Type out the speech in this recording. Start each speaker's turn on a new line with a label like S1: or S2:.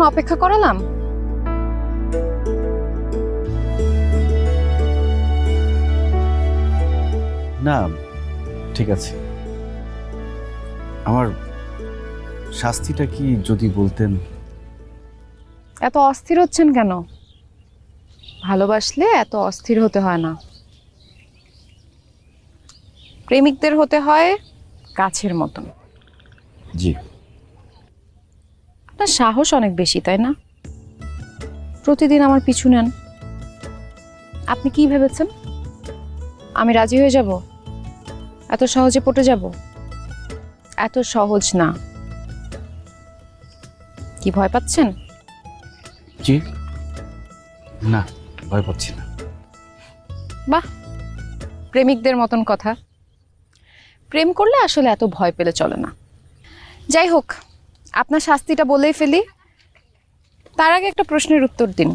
S1: অপেক্ষা করালাম।
S2: না ঠিক আছে, আমার শাস্তিটা কি যদি বলতেন।
S1: এত অস্থির হচ্ছেন কেন? ভালোবাসলে এত অস্থির হতে হয় না। প্রেমিকদের হতে হয় গাছের মতন।
S2: জি।
S1: আপনার সাহস অনেক বেশি, তাই না? প্রতিদিন আমার পিছু নেন। আপনি কি ভেবেছেন আমি রাজি হয়ে যাব? এত সহজে পটে যাব? এত সহজ না। কি ভয় পাচ্ছেন?
S2: জি না, ভয় পাচ্ছি না।
S1: বাহ, প্রেমিকদের মতন কথা। প্রেম করলে আসলে এত ভয় পেলে চলে না। যাই হোক, আপনার শাস্তিটা বলেই ফেলি। তার আগে একটা প্রশ্নের উত্তর দিন।